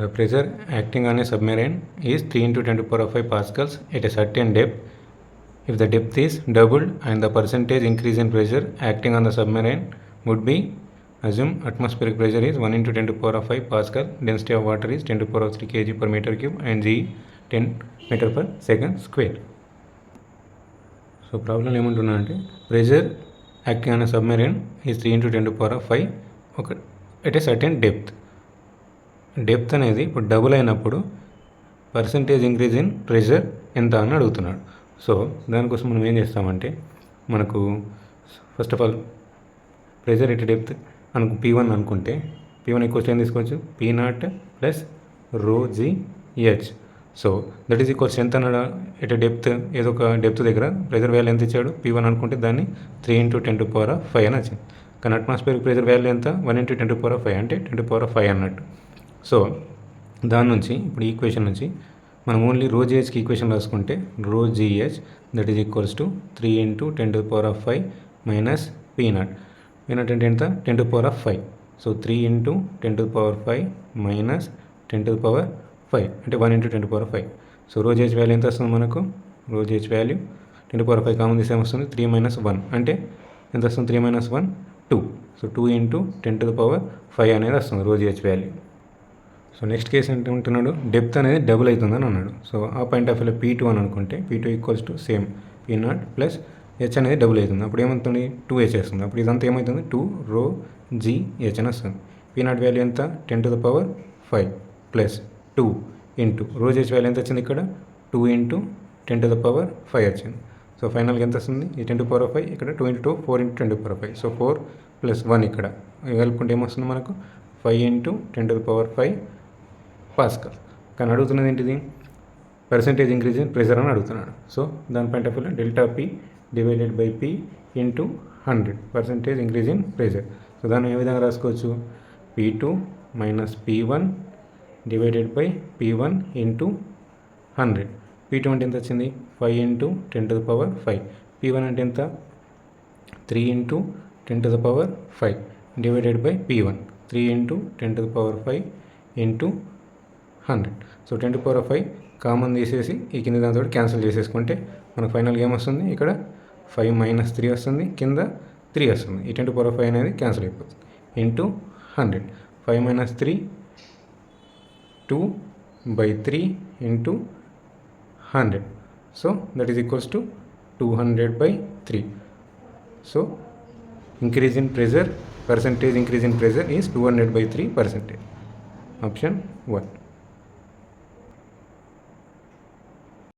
The pressure acting on a submarine is 3 into 10 to the power of 5 pascals at a certain depth. If the depth is doubled and the percentage increase in pressure acting on the submarine would be, assume atmospheric pressure is 1 into 10 to the power of 5 pascal, density of water is 10 to the power of 3 kg per meter cube and G 10 meter per second square. So problem ఏమంటున్నానంటే pressure acting on a submarine is 3 into 10 to the power of 5 at a certain depth. Depth అనేది ఇప్పుడు double అయినప్పుడు percentage increase in pressure ఎంత అని అడుగుతున్నాడు. So దానికోసం మనం ఏం చేస్తామంటే మనకు first of all pressure at depth P1 అనుకుంటే P1 ఈక్వల్స్ ఏం తీసుకోవచ్చు P0 plus ρgh. So that is equals ఎంత అన్నాడు ఎట్ డెప్త్ ఏదో ఒక డెప్త్ దగ్గర ప్రెషర్ వాల్యూ ఎంత ఇచ్చాడు P1 అనుకుంటే దాన్ని 3 into 10 to the power of 5 అని వచ్చింది. కానీ అట్మాస్ఫియరిక్ ప్రెషర్ వాల్యూ ఎంత 1 into 10 to the power of 5 అంటే 10 to the power of 5 అన్నట్టు. సో దాని నుంచి ఇప్పుడు ఈక్వేషన్ నుంచి మనం ఓన్లీ ρgh ఈక్వేషన్ రాసుకుంటే ρgh that is equals to 3 into 10 to the power of 5 minus P0. P0 అంటే ఎంత 10 to the power of 5. So 3 into 10 to the power 5 minus 10 to the power 5 అంటే 1 into 10 to the power 5. So ρgh value ఎంత వస్తుంది మనకు ρgh value 10 to the power 5 common తీసి ఏమొస్తుంది 3 minus 1 అంటే ఎంత వస్తుంది 3 minus 1 2. So 2 into 10 to the power 5 అనేది వస్తుంది ρgh value. So next case ఏంటి ఉంటున్నాడు డెప్త్ అనేది డబుల్ అవుతుందని అన్నాడు. సో ఆ పాయింట్ ఆఫ్ వ్యూలో P2 అని అనుకుంటే P2 equals to same P0 plus H అనేది డబుల్ అవుతుంది. అప్పుడు ఏమవుతుంది 2h వస్తుంది. అప్పుడు ఇదంతా ఏమవుతుంది 2 ρgh అని వస్తుంది. P0 వాల్యూ ఎంత 10 to the power 5 plus 2 into ρgh value ఎంత వచ్చింది ఇక్కడ 2 into 10 to the power 5 వచ్చింది. సో ఫైనల్గా ఎంత వస్తుంది ఈ 10 to the power 5 ఇక్కడ 2 into 2 4 into 10 to the power 5. So 4 plus 1 ఇక్కడ కలుపుకుంటే ఏమొస్తుంది మనకు 5 into 10 to the power 5 pascal. కానీ అడుగుతున్నది ఏంటిది పర్సంటేజ్ ఇంక్రీజ్ ఇన్ ప్రెషర్ అని అడుగుతున్నాడు. సో దాని పాయింట్ ఆఫ్ వ్యూలో delta P divided by P into 100 percentage increase in pressure. So దాన్ని ఏ విధంగా రాసుకోవచ్చు P2 minus P1 divided by P1 into 100. P2 అంటే ఎంత వచ్చింది 5 into 10 to the power 5. P1 అంటే ఎంత 3 into 10 to the power 5 divided by P1 3 into 10 to the power 5 into 100. So 10 to the power 5 common తీసేసి ఈ కింద దాంతో క్యాన్సిల్ చేసేసుకుంటే మనకు ఫైనల్గా ఏమొస్తుంది ఇక్కడ 5 minus 3 వస్తుంది కింద 3 వస్తుంది. ఈ 10 to the power 5 అనేది క్యాన్సిల్ అయిపోతుంది into 100. 5 minus 3 2 by 3 into 100. So that is equals to 200 by 3. So increase in pressure percentage increase in pressure is 200 by 3%. Option 1.